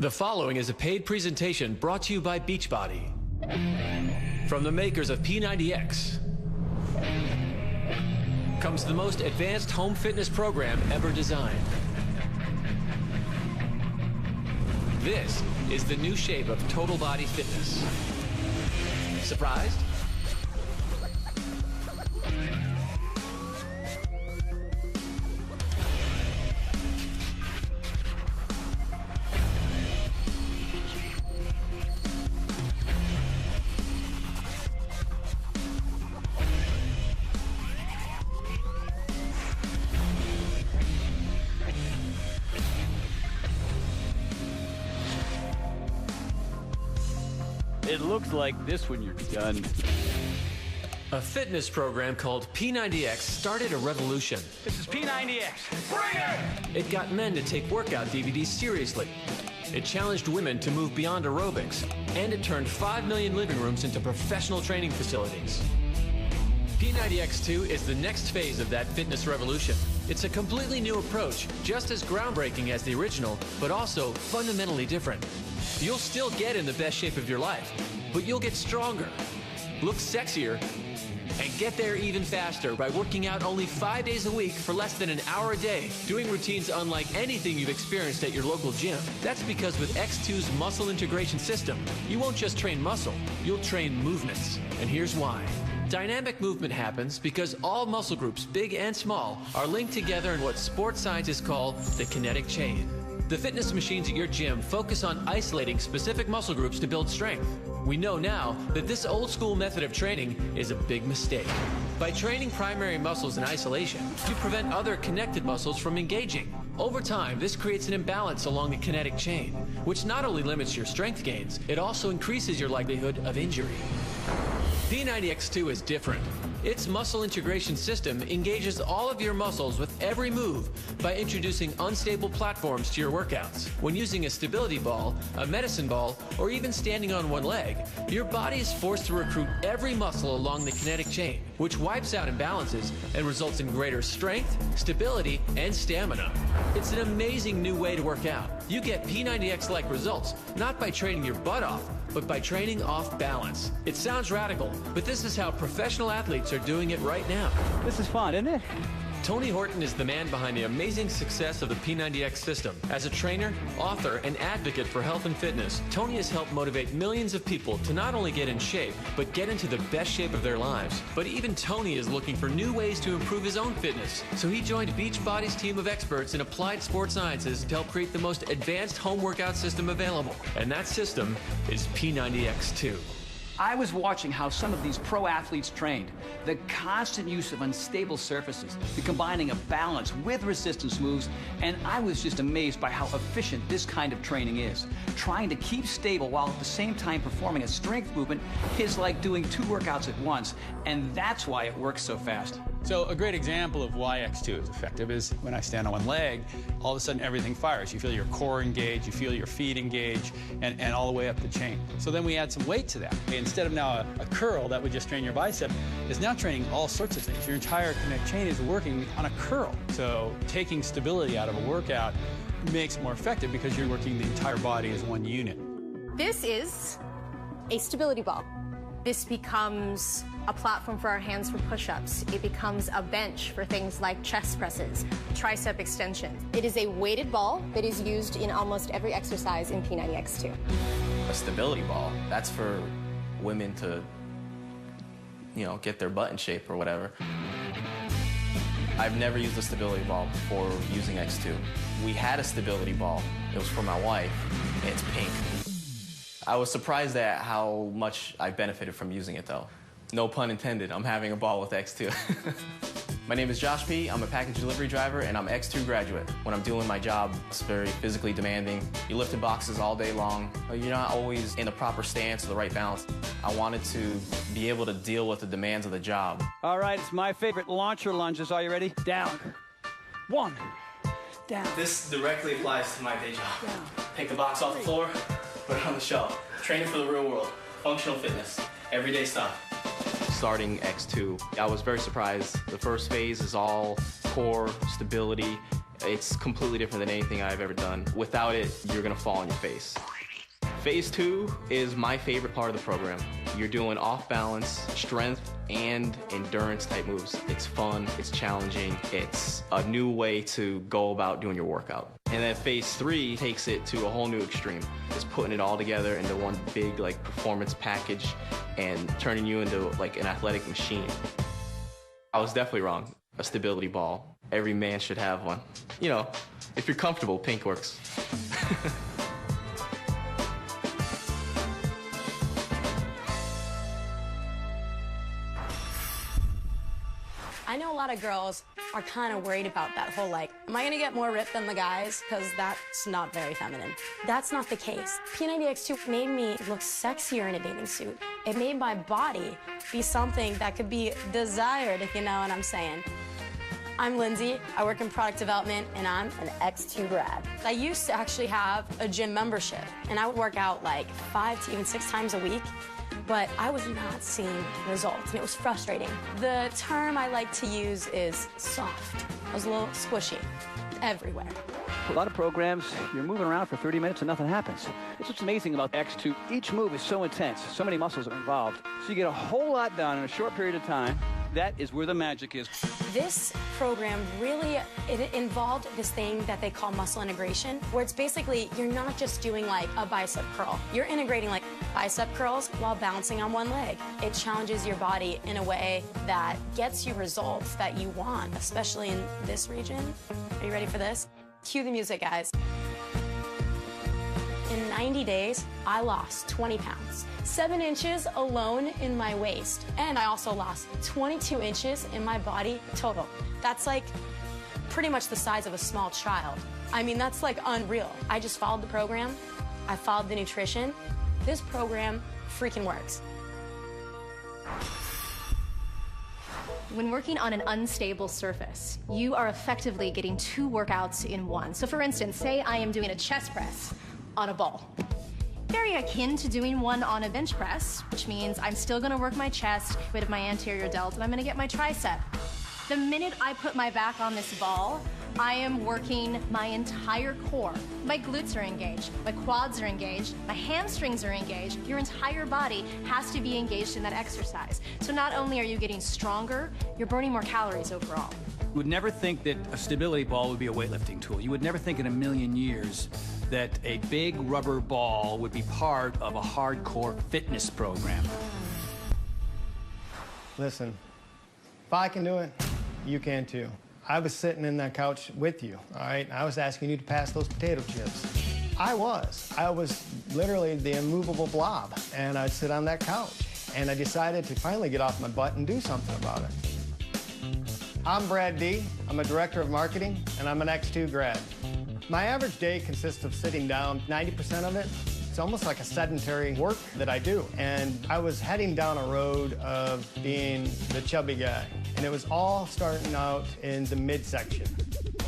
The following is a paid presentation brought to you by Beachbody. From the makers of P90X comes the most advanced home fitness program ever designed. This is the new shape of total body fitness. Surprised? It looks like this when you're done. A fitness program called P90X started a revolution. This is P90X. Bring it! It got men to take workout DVDs seriously. It challenged women to move beyond aerobics. And it turned 5 million living rooms into professional training facilities. P90X2 is the next phase of that fitness revolution. It's a completely new approach, just as groundbreaking as the original, but also fundamentally different. You'll still get in the best shape of your life, but you'll get stronger, look sexier, and get there even faster by working out only 5 days a week for less than an hour a day, doing routines unlike anything you've experienced at your local gym. That's because with X2's muscle integration system, you won't just train muscle, you'll train movements. And here's why. Dynamic movement happens because all muscle groups, big and small, are linked together in what sports scientists call the kinetic chain. The fitness machines at your gym focus on isolating specific muscle groups to build strength. We know now that this old school method of training is a big mistake. By training primary muscles in isolation, you prevent other connected muscles from engaging. Over time, this creates an imbalance along the kinetic chain, which not only limits your strength gains, it also increases your likelihood of injury. P90X2 is different. Its muscle integration system engages all of your muscles with every move by introducing unstable platforms to your workouts. When using a stability ball, a medicine ball, or even standing on one leg, your body is forced to recruit every muscle along the kinetic chain, which wipes out imbalances and results in greater strength, stability, and stamina. It's an amazing new way to work out. You get P90X-like results, not by training your butt off, but by training off balance. It sounds radical, but this is how professional athletes are doing it right now. This is fun, isn't it? Tony Horton is the man behind the amazing success of the P90X system. As a trainer, author, and advocate for health and fitness, Tony has helped motivate millions of people to not only get in shape, but get into the best shape of their lives. But even Tony is looking for new ways to improve his own fitness. So he joined Beachbody's team of experts in applied sports sciences to help create the most advanced home workout system available. And that system is P90X2. I was watching how some of these pro athletes trained. The constant use of unstable surfaces, the combining of balance with resistance moves, and I was just amazed by how efficient this kind of training is. Trying to keep stable while at the same time performing a strength movement is like doing 2 workouts at once, and that's why it works so fast. So a great example of why X2 is effective is when I stand on one leg, all of a sudden everything fires. You feel your core engage, you feel your feet engage, and all the way up the chain. So then we add some weight to that. Instead of now a curl that would just train your bicep, is now training all sorts of things. Your entire kinetic chain is working on a curl. So taking stability out of a workout makes it more effective because you're working the entire body as one unit. This is a stability ball. This becomes a platform for our hands for push-ups. It becomes a bench for things like chest presses, tricep extensions. It is a weighted ball that is used in almost every exercise in P90X2. A stability ball, that's for women to, get their butt in shape or whatever. I've never used a stability ball before using X2. We had a stability ball. It was for my wife, and it's pink. I was surprised at how much I benefited from using it, though. No pun intended, I'm having a ball with X2. My name is Josh P. I'm a package delivery driver, and I'm X2 graduate. When I'm doing my job, it's very physically demanding. You're lifting boxes all day long. You're not always in the proper stance or the right balance. I wanted to be able to deal with the demands of the job. All right, it's my favorite launcher lunges. Are you ready? Down. 1. Down. This directly applies to my day job. Down. Take the box off the floor, put it on the shelf. Training for the real world. Functional fitness. Everyday stuff. Starting X2, I was very surprised. The first phase is all core, stability, It's completely different than anything I've ever done. Without it, you're gonna fall on your face. Phase 2 is my favorite part of the program. You're doing off-balance, strength, and endurance type moves. It's fun, it's challenging, it's a new way to go about doing your workout. And then phase 3 takes it to a whole new extreme. It's putting it all together into one big like performance package and turning you into like an athletic machine. I was definitely wrong. A stability ball. Every man should have one. You know, if you're comfortable, pink works. I know a lot of girls are kind of worried about that whole like, am I gonna get more ripped than the guys? Because that's not very feminine. That's not the case. P90X2 made me look sexier in a bathing suit. It made my body be something that could be desired, if you know what I'm saying. I'm Lindsay, I work in product development, and I'm an X2 grad. I used to actually have a gym membership, and I would work out like 5 to even 6 times a week, but I was not seeing results, and it was frustrating. The term I like to use is soft. I was a little squishy everywhere. A lot of programs, you're moving around for 30 minutes and nothing happens. That's what's amazing about X2. Each move is so intense, so many muscles are involved, so you get a whole lot done in a short period of time. That is where the magic is. This program really, it involved this thing that they call muscle integration, where it's basically, you're not just doing like a bicep curl. You're integrating like bicep curls while balancing on one leg. It challenges your body in a way that gets you results that you want, especially in this region. Are you ready for this? Cue the music, guys. In 90 days, I lost 20 pounds, 7 inches alone in my waist, and I also lost 22 inches in my body total. That's like pretty much the size of a small child. I mean, that's like unreal. I just followed the program. I followed the nutrition. This program freaking works. When working on an unstable surface, you are effectively getting 2 workouts in one. So for instance, say I am doing a chest press on a ball. Very akin to doing one on a bench press, which means I'm still gonna work my chest, a bit of my anterior delt, and I'm gonna get my tricep. The minute I put my back on this ball, I am working my entire core. My glutes are engaged, my quads are engaged, my hamstrings are engaged. Your entire body has to be engaged in that exercise. So not only are you getting stronger, you're burning more calories overall. You would never think that a stability ball would be a weightlifting tool. You would never think in a million years that a big rubber ball would be part of a hardcore fitness program. Listen, if I can do it, you can too. I was sitting in that couch with you, all right? I was asking you to pass those potato chips. I was literally the immovable blob, and I'd sit on that couch. And I decided to finally get off my butt and do something about it. I'm Brad D. I'm a director of marketing, and I'm an X2 grad. My average day consists of sitting down. 90% of it, it's almost like a sedentary work that I do. And I was heading down a road of being the chubby guy. And it was all starting out in the midsection.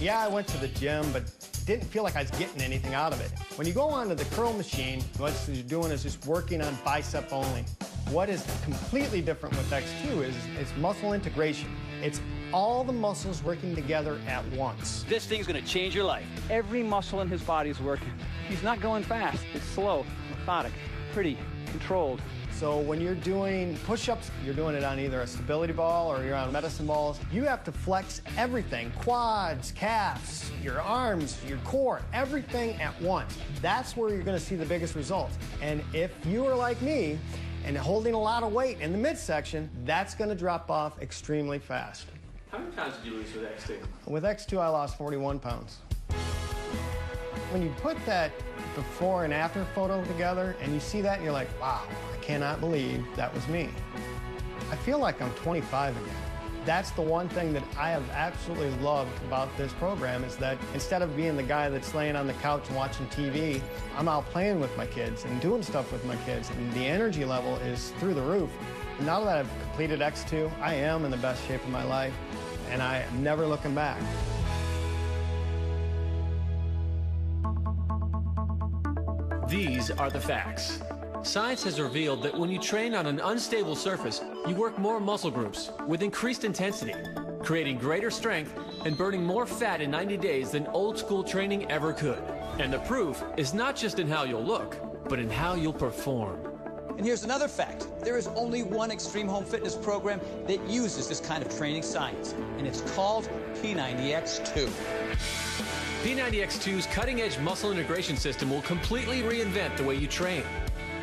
Yeah, I went to the gym, but didn't feel like I was getting anything out of it. When you go onto the curl machine, what you're doing is just working on bicep only. What is completely different with X2 is it's muscle integration. It's all the muscles working together at once. This thing's gonna change your life. Every muscle in his body is working. He's not going fast. It's slow, methodic, pretty, controlled. So when you're doing push-ups, you're doing it on either a stability ball or you're on medicine balls. You have to flex everything, quads, calves, your arms, your core, everything at once. That's where you're gonna see the biggest results. And if you are like me and holding a lot of weight in the midsection, that's gonna drop off extremely fast. How many pounds did you lose with X2? With X2, I lost 41 pounds. When you put that before and after photo together and you see that and you're like, wow, I cannot believe that was me. I feel like I'm 25 again. That's the one thing that I have absolutely loved about this program is that instead of being the guy that's laying on the couch and watching TV, I'm out playing with my kids and doing stuff with my kids, and the energy level is through the roof. Now that I've completed X2, I am in the best shape of my life, and I am never looking back. These are the facts. Science has revealed that when you train on an unstable surface, you work more muscle groups with increased intensity, creating greater strength and burning more fat in 90 days than old school training ever could. And the proof is not just in how you'll look, but in how you'll perform. And here's another fact. There is only one extreme home fitness program that uses this kind of training science, and it's called P90X2. P90X2's cutting-edge muscle integration system will completely reinvent the way you train.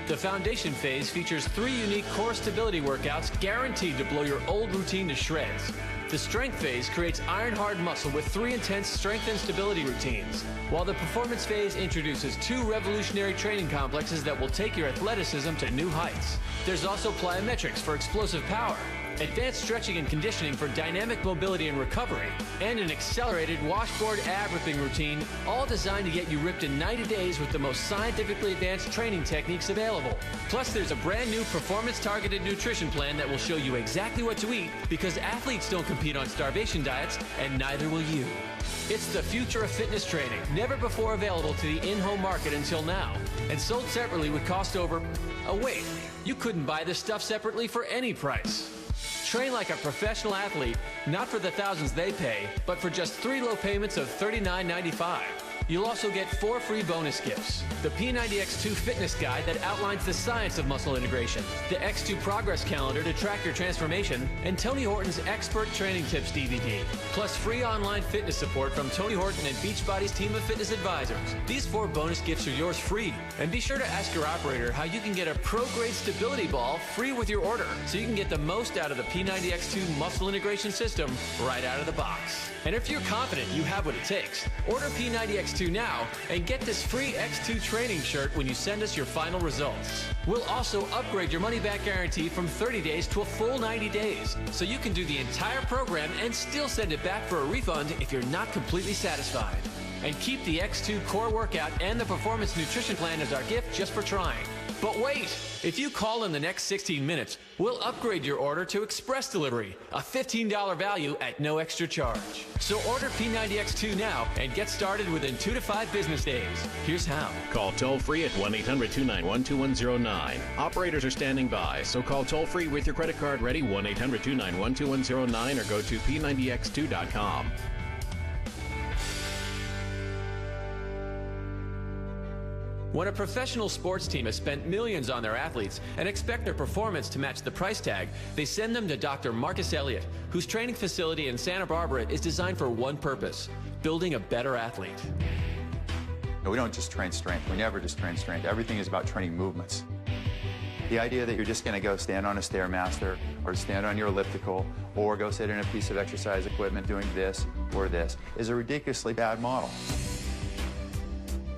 The foundation phase features 3 unique core stability workouts guaranteed to blow your old routine to shreds. The strength phase creates iron-hard muscle with 3 intense strength and stability routines, while the performance phase introduces 2 revolutionary training complexes that will take your athleticism to new heights. There's also plyometrics for explosive power, advanced stretching and conditioning for dynamic mobility and recovery, and an accelerated washboard ab ripping routine, all designed to get you ripped in 90 days with the most scientifically advanced training techniques available. Plus, there's a brand new performance-targeted nutrition plan that will show you exactly what to eat, because athletes don't compete on starvation diets, and neither will you. It's the future of fitness training, never before available to the in-home market until now, and sold separately would cost over... Oh wait, you couldn't buy this stuff separately for any price. Train like a professional athlete, not for the thousands they pay, but for just 3 low payments of $39.95. You'll also get 4 free bonus gifts. The P90X2 Fitness Guide that outlines the science of muscle integration, the X2 Progress Calendar to track your transformation, and Tony Horton's Expert Training Tips DVD. Plus free online fitness support from Tony Horton and Beachbody's team of fitness advisors. These 4 bonus gifts are yours free. And be sure to ask your operator how you can get a pro-grade stability ball free with your order, so you can get the most out of the P90X2 muscle integration system right out of the box. And if you're confident you have what it takes, order P90X2 now and get this free X2 training shirt when you send us your final results. We'll also upgrade your money-back guarantee from 30 days to a full 90 days, so you can do the entire program and still send it back for a refund if you're not completely satisfied. And keep the X2 core workout and the performance nutrition plan as our gift just for trying. But wait, if you call in the next 16 minutes, we'll upgrade your order to express delivery, a $15 value at no extra charge. So order P90X2 now and get started within 2 to 5 business days. Here's how. Call toll-free at 1-800-291-2109. Operators are standing by, so call toll-free with your credit card ready, 1-800-291-2109, or go to P90X2.com. When a professional sports team has spent millions on their athletes and expect their performance to match the price tag, they send them to Dr. Marcus Elliott, whose training facility in Santa Barbara is designed for one purpose: building a better athlete. We don't just train strength. We never just train strength. Everything is about training movements. The idea that you're just going to go stand on a Stairmaster or stand on your elliptical or go sit in a piece of exercise equipment doing this or this is a ridiculously bad model.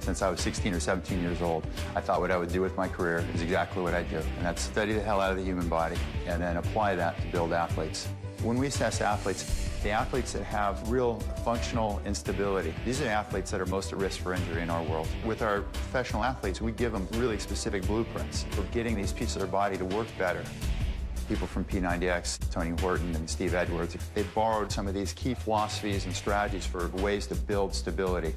Since I was 16 or 17 years old, I thought what I would do with my career is exactly what I do, and that's study the hell out of the human body and then apply that to build athletes. When we assess athletes, the athletes that have real functional instability, these are the athletes that are most at risk for injury in our world. With our professional athletes, we give them really specific blueprints for getting these pieces of their body to work better. People from P90X, Tony Horton and Steve Edwards, they borrowed some of these key philosophies and strategies for ways to build stability.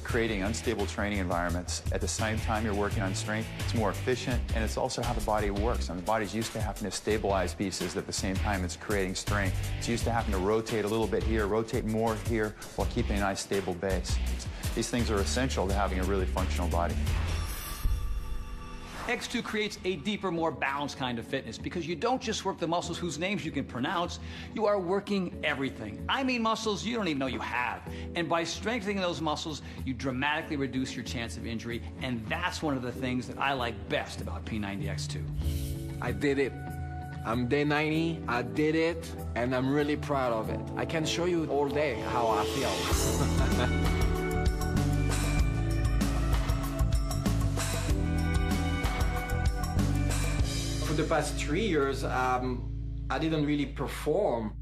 Creating unstable training environments at the same time you're working on strength, it's more efficient, and it's also how the body works. And the body's used to having to stabilize pieces at the same time it's creating strength. It's used to having to rotate a little bit here, rotate more here, while keeping a nice stable base. These things are essential to having a really functional body. X2 creates a deeper, more balanced kind of fitness because you don't just work the muscles whose names you can pronounce, you are working everything. I mean muscles you don't even know you have. And by strengthening those muscles, you dramatically reduce your chance of injury, and that's one of the things that I like best about P90X2. I did it. I'm day 90, I did it, and I'm really proud of it. I can show you all day how I feel. The past 3 years, I didn't really perform,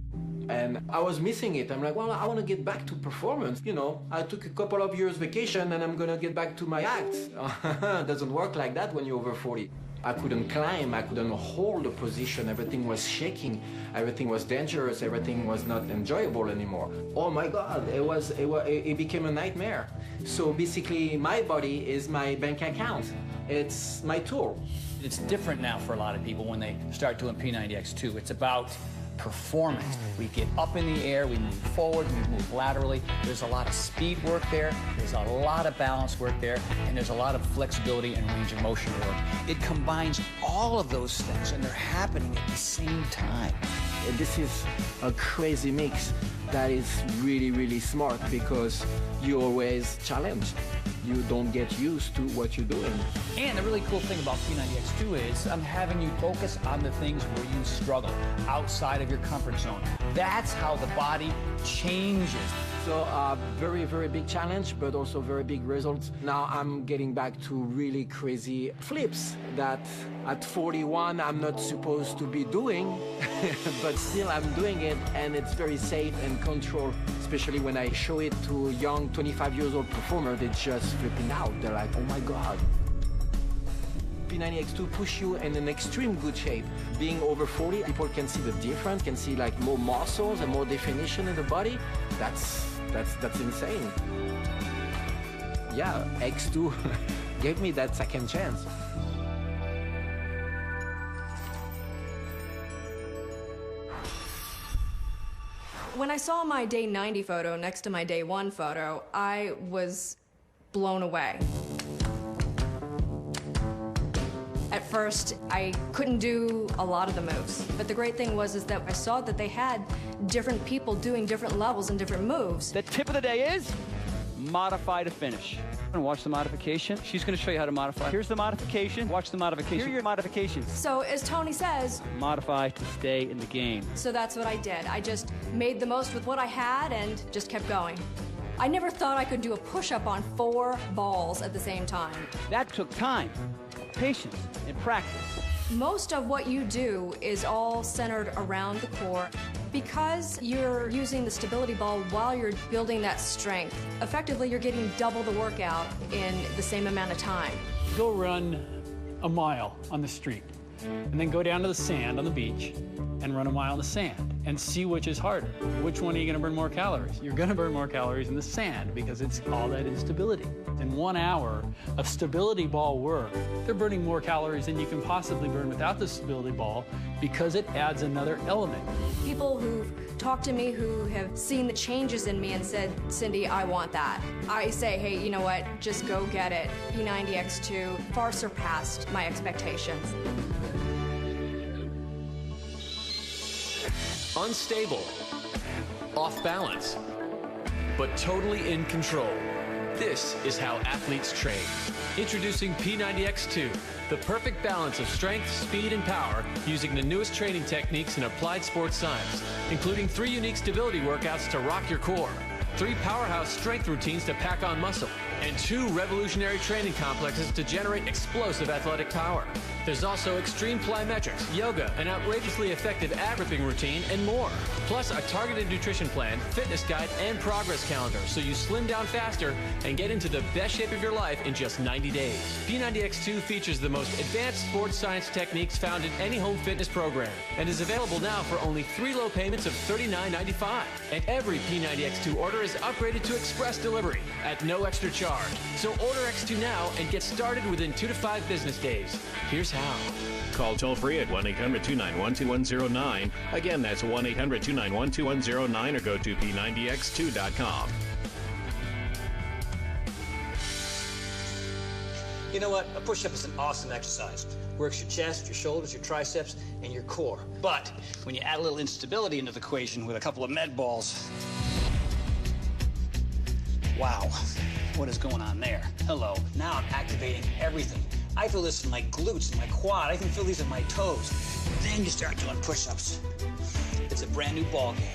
and I was missing it. I'm like, well, I want to get back to performance. You know, I took a couple of years vacation, and I'm gonna get back to my act. It doesn't work like that when you're over 40. I couldn't climb, I couldn't hold a position. Everything was shaking, everything was dangerous, everything was not enjoyable anymore. Oh my God, it became a nightmare. So basically, my body is my bank account. It's my tool. It's different now for a lot of people when they start doing P90X2. It's about performance. We get up in the air, we move forward, we move laterally. There's a lot of speed work there, there's a lot of balance work there, and there's a lot of flexibility and range of motion work. It combines all of those things, and they're happening at the same time. This is a crazy mix that is really, really smart because you're always challenged. You don't get used to what you're doing. And the really cool thing about P90X2 is I'm having you focus on the things where you struggle, outside of your comfort zone. That's how the body changes. So very, very big challenge, but also very big results. Now I'm getting back to really crazy flips that at 41 I'm not supposed to be doing, but still I'm doing it, and it's very safe and controlled, especially when I show it to a young 25 years old performer. They're just flipping out. They're like, oh my God. P90X2 push you in an extreme good shape. Being over 40, people can see the difference, can see like more muscles and more definition in the body. That's insane. Yeah, X2 gave me that second chance. When I saw my day 90 photo next to my day 1 photo, I was blown away. At first, I couldn't do a lot of the moves, but the great thing was that I saw that they had different people doing different levels and different moves. The tip of the day is modify to finish. And watch the modification. She's going to show you how to modify. Here's the modification. Watch the modification. Here are your modifications. So as Tony says, modify to stay in the game. So that's what I did. I just made the most with what I had and just kept going. I never thought I could do a push-up on 4 balls at the same time. That took time, patience, and practice. Most of what you do is all centered around the core. Because you're using the stability ball while you're building that strength, effectively you're getting double the workout in the same amount of time. Go run a mile on the street, and then go down to the sand on the beach and run a mile in the sand and see which is harder. Which one are you going to burn more calories? You're going to burn more calories in the sand because it's all that instability. In 1 hour of stability ball work, they're burning more calories than you can possibly burn without the stability ball because it adds another element. People who've talked to me who have seen the changes in me and said, Cindy, I want that. I say, hey, you know what, just go get it. P90X2 far surpassed my expectations. Unstable, off balance, but totally in control. This is how athletes train. Introducing P90X2, the perfect balance of strength, speed, and power using the newest training techniques in applied sports science, including 3 unique stability workouts to rock your core, 3 powerhouse strength routines to pack on muscle, and 2 revolutionary training complexes to generate explosive athletic power. There's also extreme plyometrics, yoga, an outrageously effective ab ripping routine, and more. Plus a targeted nutrition plan, fitness guide, and progress calendar so you slim down faster and get into the best shape of your life in just 90 days. P90X2 features the most advanced sports science techniques found in any home fitness program and is available now for only 3 low payments of $39.95. And every P90X2 order is upgraded to express delivery at no extra charge. So order X2 now and get started within 2 to 5 business days. Here's how. Call toll-free at 1-800-291-2109. Again, that's 1-800-291-2109 or go to P90X2.com. You know what? A push-up is an awesome exercise. Works your chest, your shoulders, your triceps, and your core. But when you add a little instability into the equation with a couple of med balls, wow, what is going on there? Hello, now I'm activating everything. I feel this in my glutes and my quad. I can feel these in my toes. Then you start doing push-ups. It's a brand new ball game.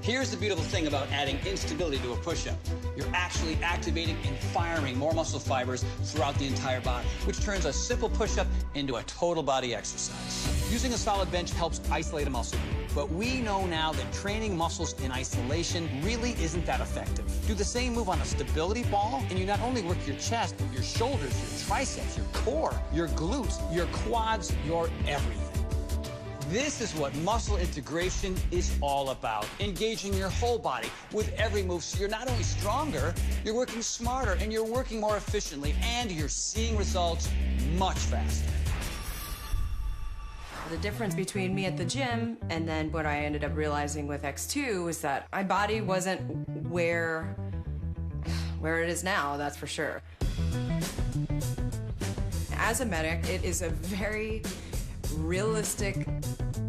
Here's the beautiful thing about adding instability to a push-up. You're actually activating and firing more muscle fibers throughout the entire body, which turns a simple push-up into a total body exercise. Using a solid bench helps isolate a muscle group, but we know now that training muscles in isolation really isn't that effective. Do the same move on a stability ball, and you not only work your chest, but your shoulders, your triceps, your core, your glutes, your quads, your everything. This is what muscle integration is all about. Engaging your whole body with every move so you're not only stronger, you're working smarter and you're working more efficiently and you're seeing results much faster. The difference between me at the gym and then what I ended up realizing with X2 is that my body wasn't where it is now, that's for sure. As a medic, it is a very realistic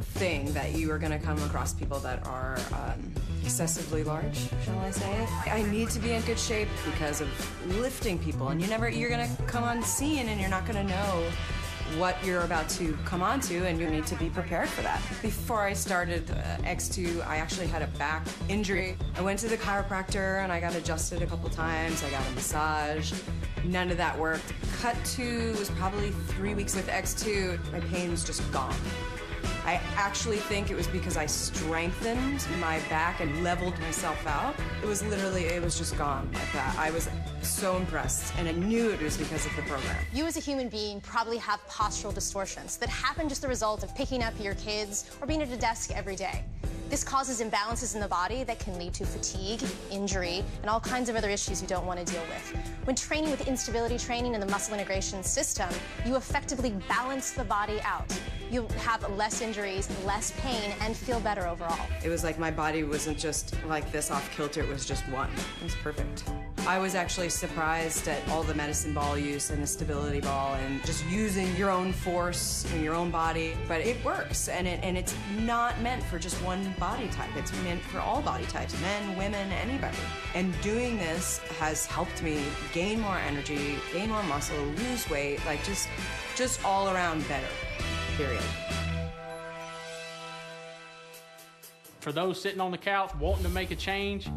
thing that you are going to come across people that are excessively large, shall I say. I need to be in good shape because of lifting people, and you're going to come on scene and you're not going to know what you're about to come onto, and you need to be prepared for that. Before I started X2, I actually had a back injury. I went to the chiropractor and I got adjusted a couple times. I got a massage. None of that worked. Cut to was probably 3 weeks with X2. My pain was just gone. I actually think it was because I strengthened my back and leveled myself out. It was just gone like that. I was so impressed, and I knew it was because of the program. You as a human being probably have postural distortions that happen just the result of picking up your kids or being at a desk every day. This causes imbalances in the body that can lead to fatigue, injury, and all kinds of other issues you don't want to deal with. When training with instability training and the muscle integration system, you effectively balance the body out. You have less injuries, less pain, and feel better overall. It was like my body wasn't just like this off kilter, it was just one. It was perfect. I was actually surprised at all the medicine ball use and the stability ball and just using your own force in your own body. But it works, and it's not meant for just one body type. It's meant for all body types, men, women, anybody. And doing this has helped me gain more energy, gain more muscle, lose weight, like just all around better, period. For those sitting on the couch wanting to make a change,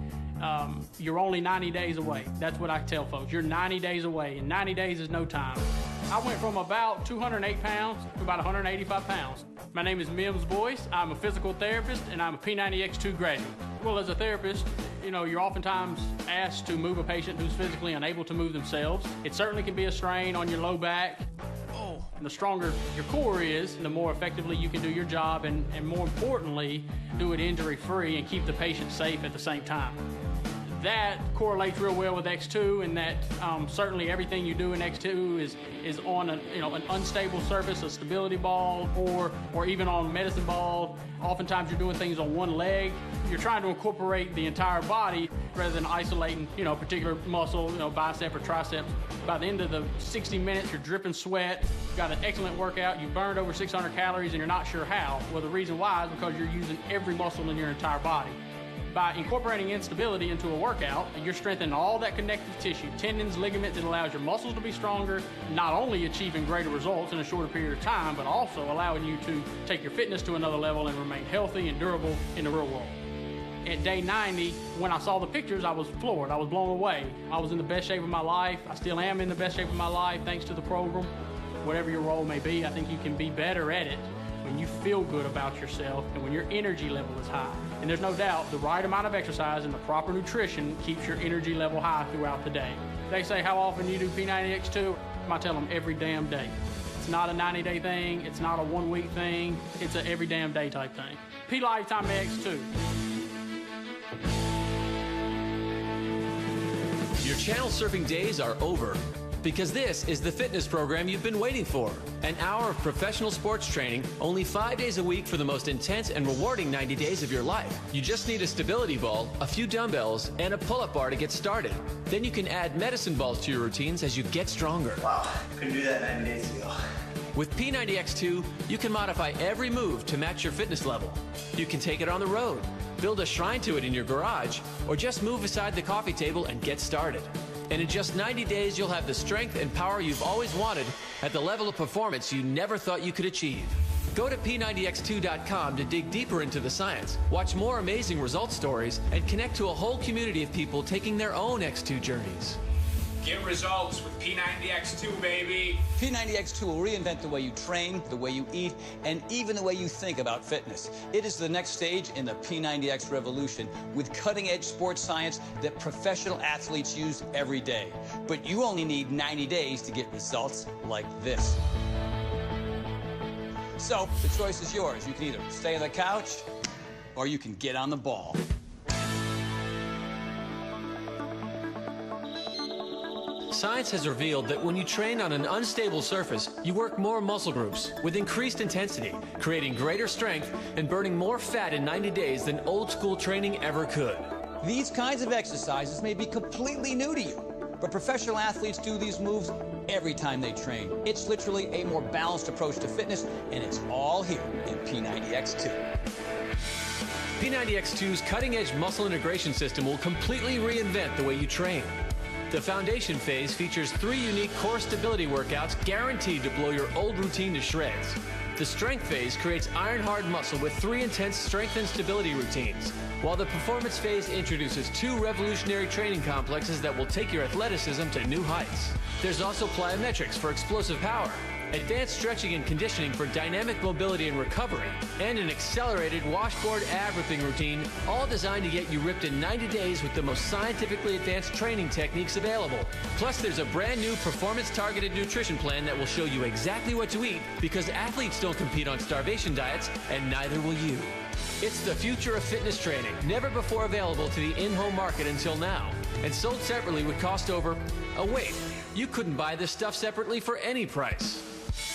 you're only 90 days away. That's what I tell folks. You're 90 days away, and 90 days is no time. I went from about 208 pounds to about 185 pounds. My name is Mims Boyce. I'm a physical therapist, and I'm a P90X2 graduate. Well, as a therapist, you're oftentimes asked to move a patient who's physically unable to move themselves. It certainly can be a strain on your low back. And the stronger your core is, the more effectively you can do your job, and more importantly, do it injury-free and keep the patient safe at the same time. That correlates real well with X2, in that certainly everything you do in X2 is on an unstable surface, a stability ball, or even on medicine ball. Oftentimes you're doing things on one leg. You're trying to incorporate the entire body rather than isolating a particular muscle, bicep or triceps. By the end of the 60 minutes, you're dripping sweat. You've got an excellent workout. You burned over 600 calories, and you're not sure how. Well, the reason why is because you're using every muscle in your entire body. By incorporating instability into a workout, you're strengthening all that connective tissue, tendons, ligaments. It allows your muscles to be stronger, not only achieving greater results in a shorter period of time, but also allowing you to take your fitness to another level and remain healthy and durable in the real world. At day 90, when I saw the pictures, I was floored. I was blown away. I was in the best shape of my life. I still am in the best shape of my life thanks to the program. Whatever your role may be, I think you can be better at it when you feel good about yourself and when your energy level is high. And there's no doubt the right amount of exercise and the proper nutrition keeps your energy level high throughout the day. They say how often you do P90X2, I tell them every damn day. It's not a 90-day thing, it's not a 1-week thing, it's an every damn day type thing. P Lifetime X2. Your channel surfing days are over, because this is the fitness program you've been waiting for. An hour of professional sports training, only 5 days a week for the most intense and rewarding 90 days of your life. You just need a stability ball, a few dumbbells, and a pull-up bar to get started. Then you can add medicine balls to your routines as you get stronger. Wow, couldn't do that 90 days ago. With P90X2, you can modify every move to match your fitness level. You can take it on the road, build a shrine to it in your garage, or just move aside the coffee table and get started. And in just 90 days, you'll have the strength and power you've always wanted at the level of performance you never thought you could achieve. Go to P90X2.com to dig deeper into the science, watch more amazing result stories, and connect to a whole community of people taking their own X2 journeys. Get results with P90X2, baby. P90X2 will reinvent the way you train, the way you eat, and even the way you think about fitness. It is the next stage in the P90X revolution with cutting-edge sports science that professional athletes use every day. But you only need 90 days to get results like this. So, the choice is yours. You can either stay on the couch, or you can get on the ball. Science has revealed that when you train on an unstable surface, you work more muscle groups with increased intensity, creating greater strength and burning more fat in 90 days than old school training ever could. These kinds of exercises may be completely new to you, but professional athletes do these moves every time they train. It's literally a more balanced approach to fitness, and it's all here in P90X2. P90X2's cutting-edge muscle integration system will completely reinvent the way you train. The foundation phase features 3 unique core stability workouts guaranteed to blow your old routine to shreds. The strength phase creates iron-hard muscle with 3 intense strength and stability routines, while the performance phase introduces 2 revolutionary training complexes that will take your athleticism to new heights. There's also plyometrics for explosive power, advanced stretching and conditioning for dynamic mobility and recovery, and an accelerated washboard ab ripping routine, all designed to get you ripped in 90 days with the most scientifically advanced training techniques available. Plus, there's a brand new performance-targeted nutrition plan that will show you exactly what to eat, because athletes don't compete on starvation diets, and neither will you. It's the future of fitness training, never before available to the in-home market until now, and sold separately would cost over... Oh wait, you couldn't buy this stuff separately for any price.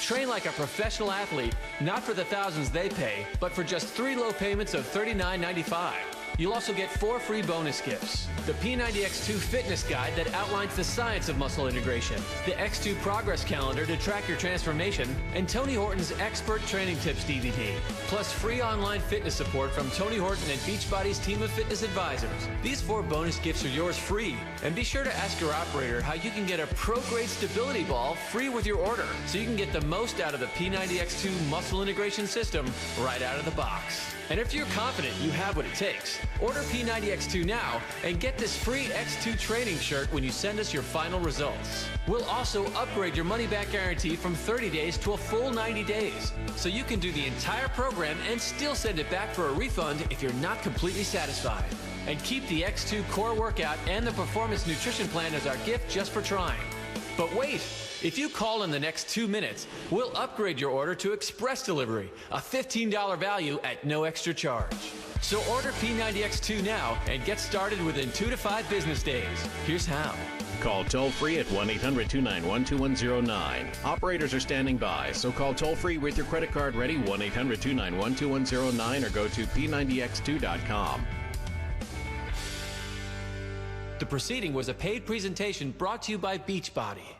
Train like a professional athlete, not for the thousands they pay, but for just 3 low payments of $39.95. You'll also get 4 free bonus gifts. The P90X2 Fitness Guide that outlines the science of muscle integration, the X2 Progress Calendar to track your transformation, and Tony Horton's Expert Training Tips DVD. Plus free online fitness support from Tony Horton and Beachbody's team of fitness advisors. These 4 bonus gifts are yours free. And be sure to ask your operator how you can get a pro-grade stability ball free with your order, so you can get the most out of the P90X2 muscle integration system right out of the box. And if you're confident you have what it takes, order P90X2 now and get this free X2 training shirt when you send us your final results. We'll also upgrade your money-back guarantee from 30 days to a full 90 days, so you can do the entire program and still send it back for a refund if you're not completely satisfied. And keep the X2 core workout and the performance nutrition plan as our gift just for trying. But wait! If you call in the next 2 minutes, we'll upgrade your order to express delivery, a $15 value at no extra charge. So order P90X2 now and get started within 2 to 5 business days. Here's how. Call toll-free at 1-800-291-2109. Operators are standing by, so call toll-free with your credit card ready, 1-800-291-2109, or go to P90X2.com. The proceeding was a paid presentation brought to you by Beachbody.